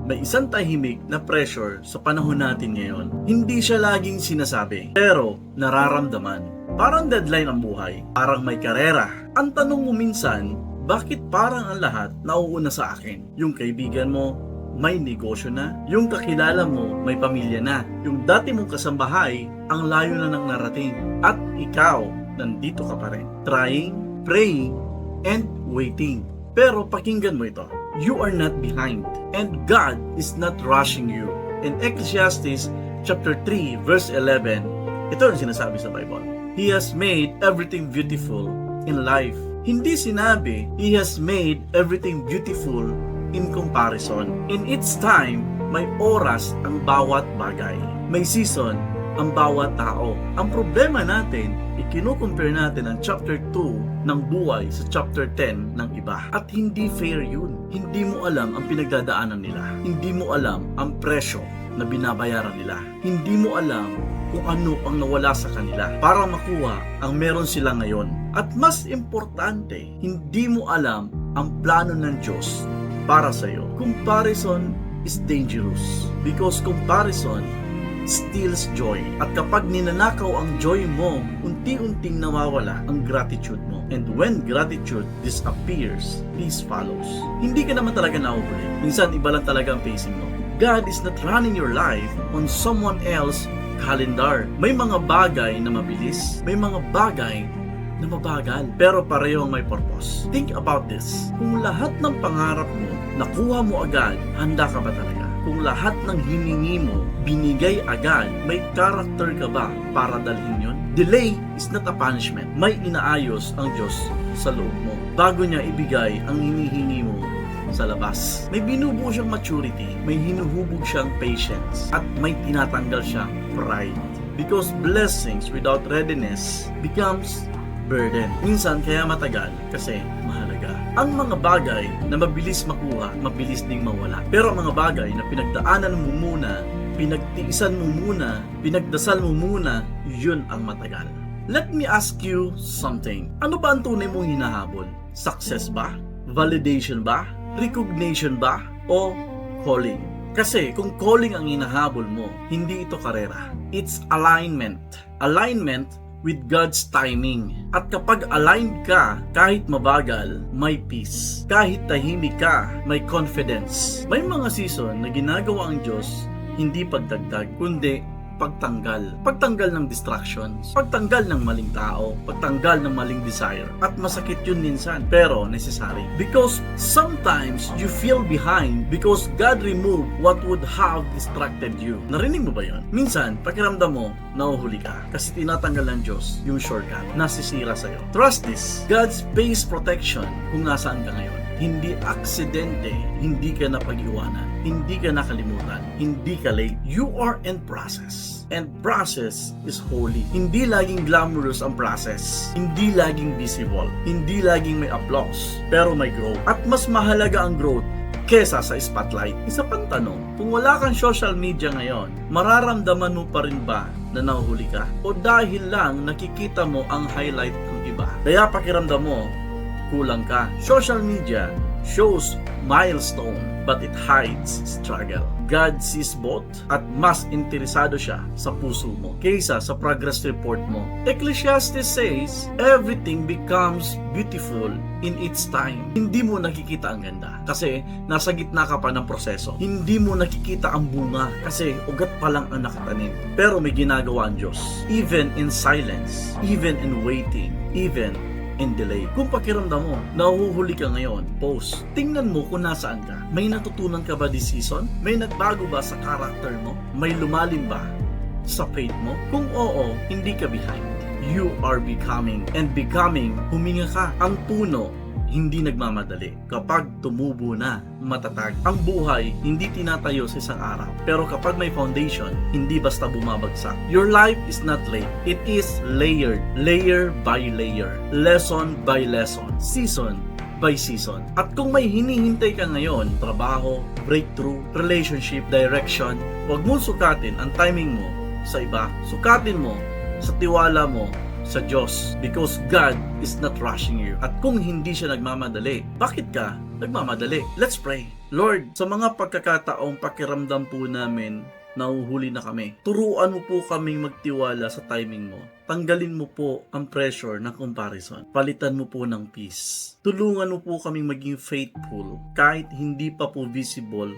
May isang tahimik na pressure sa panahon natin ngayon. Hindi siya laging sinasabi, pero nararamdaman. Parang deadline ang buhay, parang may karera. Ang tanong mo minsan, bakit parang ang lahat nauuna sa akin? Yung kaibigan mo, may negosyo na. Yung kakilala mo, may pamilya na. Yung dati mong kasambahay, ang layo na ng narating. At ikaw, nandito ka pa rin. Trying, praying, and waiting. Pero pakinggan mo ito. You are not behind. And God is not rushing you. In Ecclesiastes chapter 3 verse 11, ito ang sinasabi sa Bible. He has made everything beautiful in life. Hindi sinabi, He has made everything beautiful in comparison. In its time, may oras ang bawat bagay. May season ang bawat tao. Ang problema natin, ikinukompare natin ang chapter 2 ng buhay sa chapter 10 ng iba. At hindi fair yun. Hindi mo alam ang pinagdadaanan nila. Hindi mo alam ang presyo na binabayaran nila. Hindi mo alam kung ano ang nawala sa kanila para makuha ang meron sila ngayon. At mas importante, hindi mo alam ang plano ng Diyos para sa iyo. Comparison is dangerous because comparison steals joy. At kapag ninanakaw ang joy mo, unti-unting nawawala ang gratitude mo. And when gratitude disappears, peace follows. Hindi ka naman talaga nahuhuli. Minsan iba lang talaga ang pacing mo. God is not running your life on someone else calendar. May mga bagay na mabilis, may mga bagay na mabagal, pero pareho ang may purpose. Think about this. Kung lahat ng pangarap mo, nakuha mo agad, handa ka ba talaga? Kung lahat ng hiningi mo, binigay agad, may character ka ba para dalhin yun? Delay is not a punishment. May inaayos ang Diyos sa loob mo. Bago niya ibigay ang hinihingi mo sa labas. May binubuo siyang maturity, may hinuhubog siyang patience, at may tinatanggal siyang pride. Because blessings without readiness becomes burden. Minsan kaya matagal kasi mahalaga. Ang mga bagay na mabilis makuha, mabilis ding mawala. Pero ang mga bagay na pinagdaanan mo muna, pinagtiisan mo muna, pinagdasal mo muna, yun ang matagal. Let me ask you something. Ano ba ang tunay mong hinahabol? Success ba? Validation ba? Recognition ba? O calling? Kasi kung calling ang hinahabol mo, hindi ito karera. It's alignment. Alignment with God's timing. At kapag aligned ka, kahit mabagal, may peace. Kahit tahimik ka, may confidence. May mga season na ginagawa ang Diyos, hindi pagdagdag, kundi pagtanggal. Pagtanggal ng distractions, pagtanggal ng maling tao, pagtanggal ng maling desire. At masakit yun minsan, pero necessary. Because sometimes you feel behind because God removed what would have distracted you. Narinig mo ba yun? Minsan, pakiramdam mo, nahuhuli ka. Kasi tinatanggal ng Diyos yung shortcut. Nasisira sa'yo. Trust this. God's base protection kung nasaan ka ngayon. Hindi aksidente, hindi ka napag-iwanan, hindi ka nakalimutan, hindi ka late. You are in process. And process is holy. Hindi laging glamorous ang process. Hindi laging visible. Hindi laging may applause. Pero may growth. At mas mahalaga ang growth kesa sa spotlight. Isa pang tanong, kung wala kang social media ngayon, mararamdaman mo pa rin ba na nahuhuli ka? O dahil lang nakikita mo ang highlight ng iba? Kaya pakiramdam mo, kulang ka. Social media shows milestone but it hides struggle. God sees both at mas interesado siya sa puso mo kaysa sa progress report mo. Ecclesiastes says, everything becomes beautiful in its time. Hindi mo nakikita ang ganda kasi nasa gitna ka pa ng proseso. Hindi mo nakikita ang bunga kasi ugat pa lang ang nakatanim. Pero may ginagawa ang Diyos. Even in silence, even in waiting, even in delay. Kung pakiramdam mo, nahuhuli ka ngayon, post. Tingnan mo kung nasaan ka. May natutunan ka ba this season? May nagbago ba sa character mo? May lumalim ba sa faith mo? Kung oo, hindi ka behind. You are becoming. And becoming, huminga ka. Ang puno, hindi nagmamadali. Kapag tumubo na, matatag. Ang buhay, hindi tinatayo sa isang araw. Pero kapag may foundation, hindi basta bumabagsak. Your life is not late. It is layered. Layer by layer. Lesson by lesson. Season by season. At kung may hinihintay ka ngayon, trabaho, breakthrough, relationship, direction, huwag mong sukatin ang timing mo sa iba. Sukatin mo sa tiwala mo sa Diyos because God is not rushing you. At kung hindi siya nagmamadali, bakit ka nagmamadali? Let's pray. Lord, sa mga pagkakataong pakiramdam po namin, nauhuli na kami. Turuan mo po kaming magtiwala sa timing mo. Tanggalin mo po ang pressure ng comparison. Palitan mo po ng peace. Tulungan mo po kaming maging faithful kahit hindi pa po visible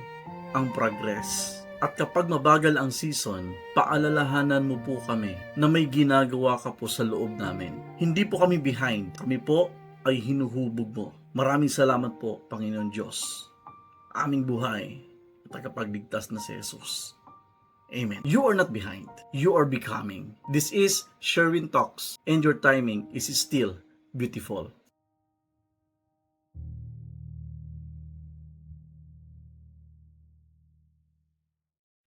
ang progress. At kapag mabagal ang season, paalalahanan mo po kami na may ginagawa ka po sa loob namin. Hindi po kami behind. Kami po ay hinuhubog mo. Maraming salamat po, Panginoon Diyos. Aming buhay at tagapagligtas na si Jesus. Amen. You are not behind. You are becoming. This is Sherwin Talks, and your timing is still beautiful.